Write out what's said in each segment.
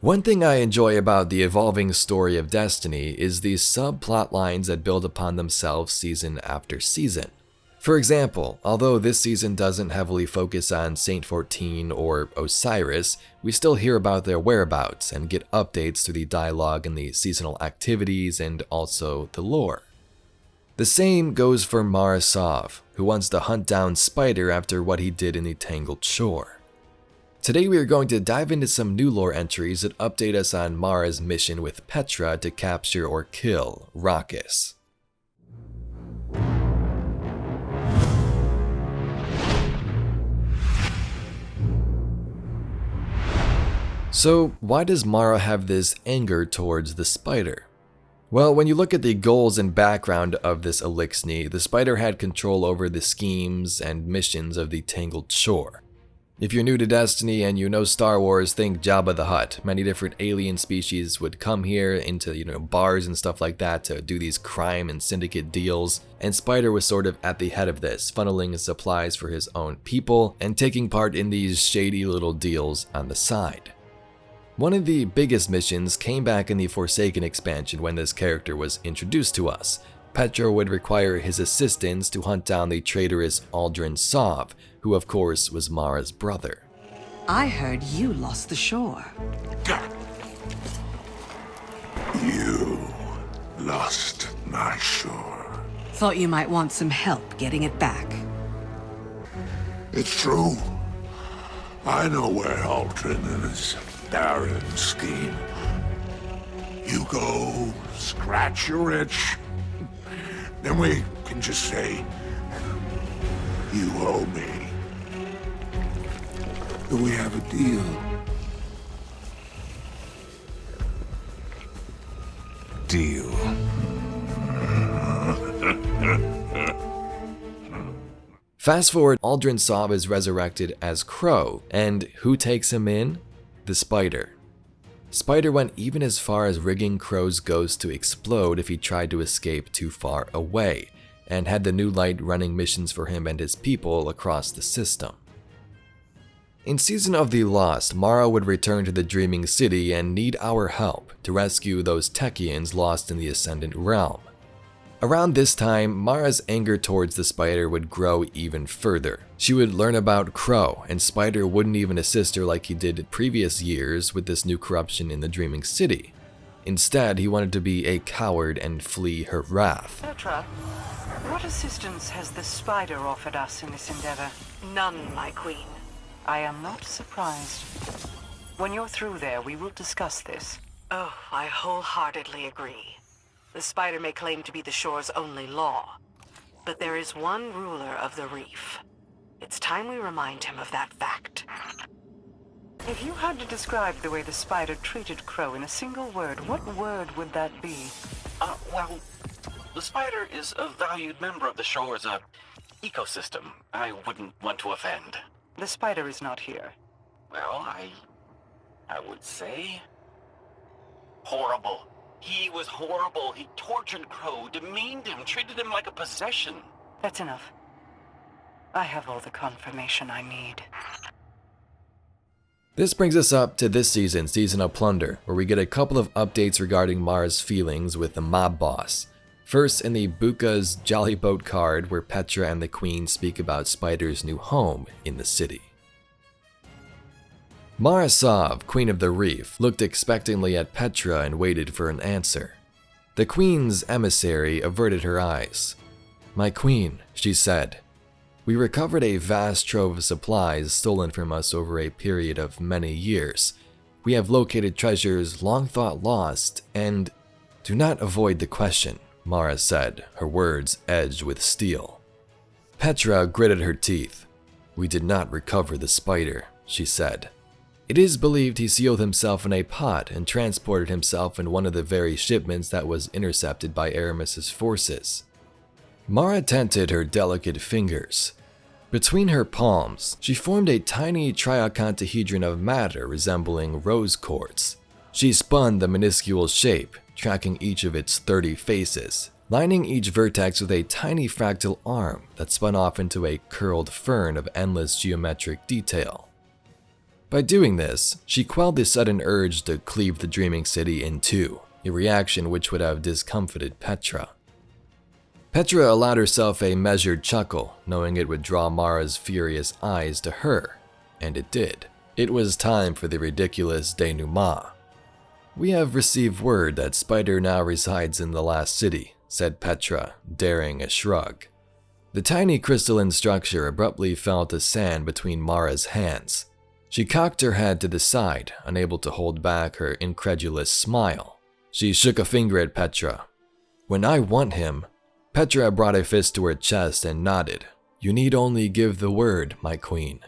One thing I enjoy about the evolving story of Destiny is the subplot lines that build upon themselves season after season. For example, although this season doesn't heavily focus on Saint 14 or Osiris, we still hear about their whereabouts and get updates through the dialogue and the seasonal activities and also the lore. The same goes for Mara Sov, who wants to hunt down Spider after what he did in the Tangled Shore. Today we are going to dive into some new lore entries that update us on Mara's mission with Petra to capture or kill Rahkis. So why does Mara have this anger towards the spider? Well, when you look at the goals and background of this Elixni, the spider had control over the schemes and missions of the Tangled Shore. If you're new to Destiny and you know Star Wars, think Jabba the Hutt. Many different alien species would come here into, bars and stuff like that to do these crime and syndicate deals, and Spider was sort of at the head of this, funneling supplies for his own people and taking part in these shady little deals on the side. One of the biggest missions came back in the Forsaken expansion when this character was introduced to us. Petra would require his assistance to hunt down the traitorous Mara Sov, who of course was Mara's brother. I heard you lost the shore. You lost my shore. Thought you might want some help getting it back. It's true. I know where Aldrin and his barren scheme. You go, scratch your itch, then we can just say, you owe me. Do we have a deal? Deal. Fast forward, Sov is resurrected as Crow, and who takes him in? The Spider. Spider went even as far as rigging Crow's ghost to explode if he tried to escape too far away, and had the New Light running missions for him and his people across the system. In Season of the Lost, Mara would return to the Dreaming City and need our help to rescue those Techians lost in the Ascendant Realm. Around this time, Mara's anger towards the Spider would grow even further. She would learn about Crow, and Spider wouldn't even assist her like he did in previous years with this new corruption in the Dreaming City. Instead, he wanted to be a coward and flee her wrath. Petra, what assistance has the Spider offered us in this endeavor? None, my queen. I am not surprised. When you're through there, we will discuss this. Oh, I wholeheartedly agree. The Spider may claim to be the shore's only law, but there is one ruler of the reef. It's time we remind him of that fact. If you had to describe the way the Spider treated Crow in a single word, what word would that be? Well, the Spider is a valued member of the shore's ecosystem. I wouldn't want to offend. The Spider is not here. Well, I would say horrible. He was horrible. He tortured Crow, demeaned him, treated him like a possession. That's enough. I have all the confirmation I need. This brings us up to this season of Plunder, where we get a couple of updates regarding Mara's feelings with the mob boss. First, in the Buka's Jolly Boat card, where Petra and the Queen speak about Spider's new home in the city. Mara Sov, Queen of the Reef, looked expectantly at Petra and waited for an answer. The Queen's emissary averted her eyes. "My Queen," she said, "we recovered a vast trove of supplies stolen from us over a period of many years. We have located treasures long thought lost, and—" "Do not avoid the question," Mara said, her words edged with steel. Petra gritted her teeth. "We did not recover the Spider," she said. "It is believed he sealed himself in a pot and transported himself in one of the very shipments that was intercepted by Aramis's forces." Mara tented her delicate fingers. Between her palms, she formed a tiny triocantahedron of matter resembling rose quartz. She spun the minuscule shape, tracking each of its 30 faces, lining each vertex with a tiny fractal arm that spun off into a curled fern of endless geometric detail. By doing this, she quelled the sudden urge to cleave the dreaming city in two, a reaction which would have discomfited Petra. Petra allowed herself a measured chuckle, knowing it would draw Mara's furious eyes to her, and it did. It was time for the ridiculous denouement. "We have received word that Spider now resides in the last city," said Petra, daring a shrug. The tiny crystalline structure abruptly fell to sand between Mara's hands. She cocked her head to the side, unable to hold back her incredulous smile. She shook a finger at Petra. "When I want him..." Petra brought a fist to her chest and nodded. "You need only give the word, my queen."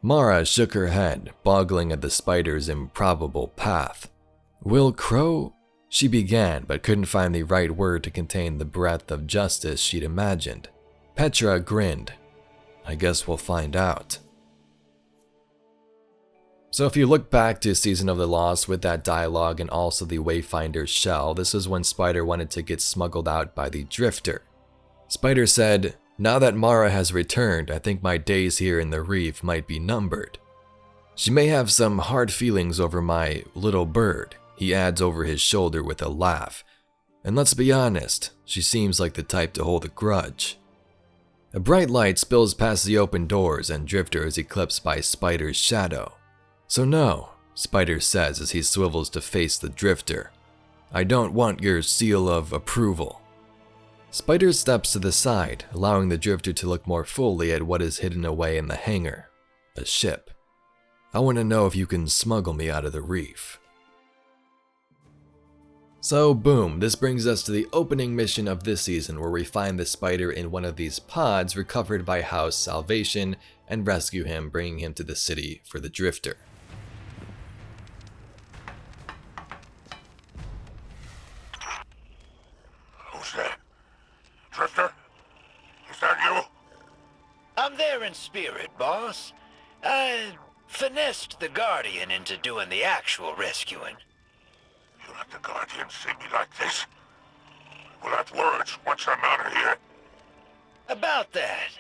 Mara shook her head, boggling at the spider's improbable path. "Will Crow..." She began, but couldn't find the right word to contain the breadth of justice she'd imagined. Petra grinned. "I guess we'll find out." So if you look back to Season of the Lost with that dialogue and also the Wayfinder's shell, this is when Spider wanted to get smuggled out by the Drifter. Spider said, "Now that Mara has returned, I think my days here in the reef might be numbered. She may have some hard feelings over my little bird," he adds over his shoulder with a laugh. "And let's be honest, she seems like the type to hold a grudge." A bright light spills past the open doors and Drifter is eclipsed by Spider's shadow. "So no," Spider says as he swivels to face the Drifter. "I don't want your seal of approval." Spider steps to the side, allowing the Drifter to look more fully at what is hidden away in the hangar. A ship. "I want to know if you can smuggle me out of the reef." So boom, this brings us to the opening mission of this season, where we find the Spider in one of these pods recovered by House Salvation and rescue him, bringing him to the city for the Drifter. Who's that? Drifter? Is that you? I'm there in spirit, boss. I finessed the Guardian into doing the actual rescuing. You let the Guardian see me like this? We'll have words once I'm out of here. About that.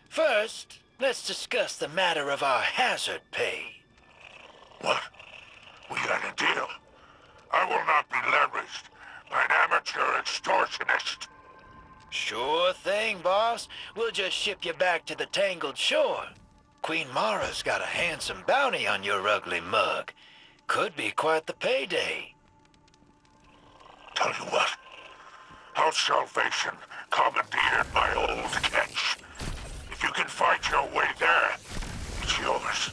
First, let's discuss the matter of our hazard pay. What? We had a deal. I will not be leveraged by an amateur extortionist. Sure thing, boss. We'll just ship you back to the Tangled shore. Queen Mara's got a handsome bounty on your ugly mug. Could be quite the payday. Tell you what, House Salvation commandeered my old catch. If you can fight your way there, it's yours.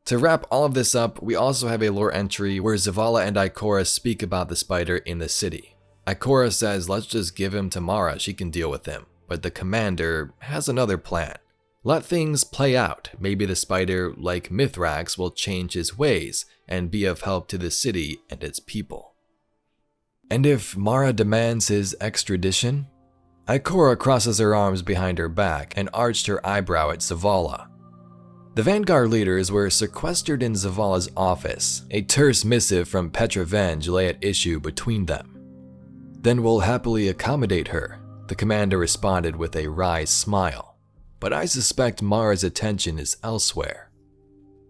To wrap all of this up, we also have a lore entry where Zavala and Ikora speak about the Spider in the city. Ikora says let's just give him to Mara, she can deal with him, but the commander has another plan. Let things play out, maybe the Spider, like Mithrax, will change his ways and be of help to the city and its people. And if Mara demands his extradition? Ikora crosses her arms behind her back and arched her eyebrow at Zavala. The Vanguard leaders were sequestered in Zavala's office. A terse missive from Petra Venge lay at issue between them. "Then we'll happily accommodate her," the commander responded with a wry smile. "But I suspect Mara's attention is elsewhere."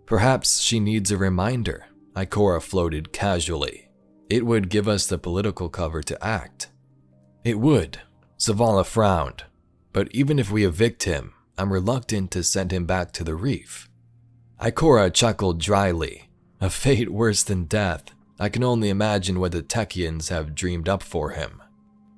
"Perhaps she needs a reminder," Ikora floated casually. "It would give us the political cover to act." "It would," Zavala frowned. "But even if we evict him, I'm reluctant to send him back to the reef." Ikora chuckled dryly. "A fate worse than death. I can only imagine what the Techians have dreamed up for him."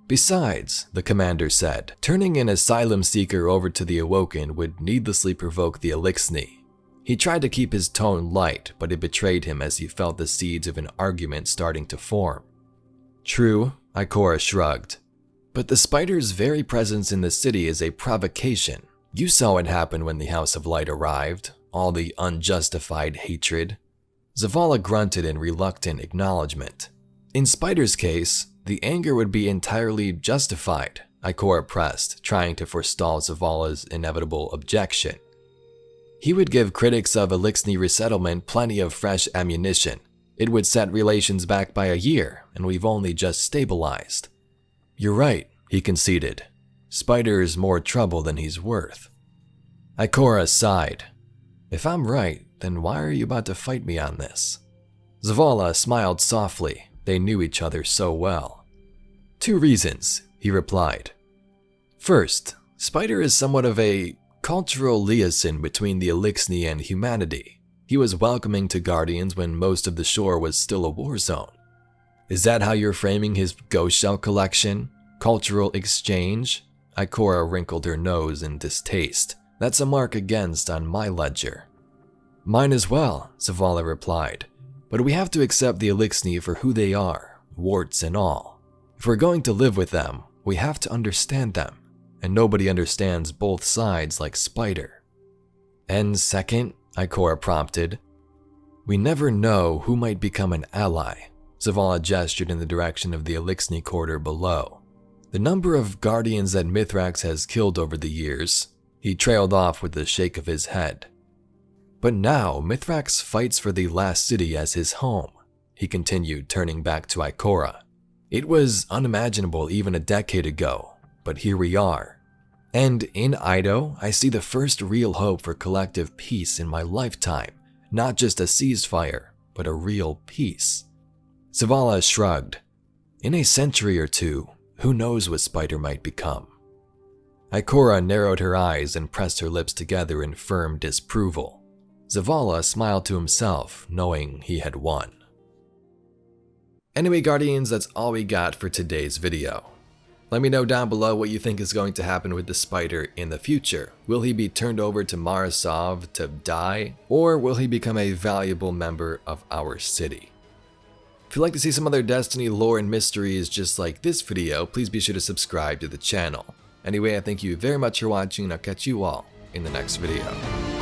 "Besides," the commander said, "turning an asylum seeker over to the Awoken would needlessly provoke the Elixni." He tried to keep his tone light, but it betrayed him as he felt the seeds of an argument starting to form. "True," Ikora shrugged. "But the Spider's very presence in the city is a provocation. You saw what happened when the House of Light arrived, all the unjustified hatred." Zavala grunted in reluctant acknowledgement. "In Spider's case, the anger would be entirely justified," Ikora pressed, trying to forestall Zavala's inevitable objection. "He would give critics of Elixni resettlement plenty of fresh ammunition. It would set relations back by a year, and we've only just stabilized." "You're right," he conceded. "Spider's more trouble than he's worth." Ikora sighed. "If I'm right, then why are you about to fight me on this? Zavala smiled softly. They knew each other so well. 2 reasons, he replied. First, Spider is somewhat of a cultural liaison between the Elixni and humanity. He was welcoming to Guardians when most of the shore was still a war zone. Is that how you're framing his ghost shell collection? Cultural exchange? Ikora wrinkled her nose in distaste. That's a mark against on my ledger. Mine as well, Zavala replied. But we have to accept the Elixni for who they are, warts and all. If we're going to live with them, we have to understand them. And nobody understands both sides like Spider. And second, Ikora prompted, we never know who might become an ally. Zavala gestured in the direction of the Elixni quarter below. The number of Guardians that Mithrax has killed over the years, he trailed off with a shake of his head. But now, Mithrax fights for the last city as his home, he continued, turning back to Ikora. It was unimaginable even a decade ago, but here we are. And in Ido, I see the first real hope for collective peace in my lifetime, not just a ceasefire, but a real peace. Zavala shrugged. In a century or two, who knows what Spider might become? Ikora narrowed her eyes and pressed her lips together in firm disapproval. Zavala smiled to himself, knowing he had won. Anyway, Guardians, that's all we got for today's video. Let me know down below what you think is going to happen with the Spider in the future. Will he be turned over to Mara Sov to die, or will he become a valuable member of our city? If you'd like to see some other Destiny lore and mysteries just like this video, please be sure to subscribe to the channel. Anyway, I thank you very much for watching, and I'll catch you all in the next video.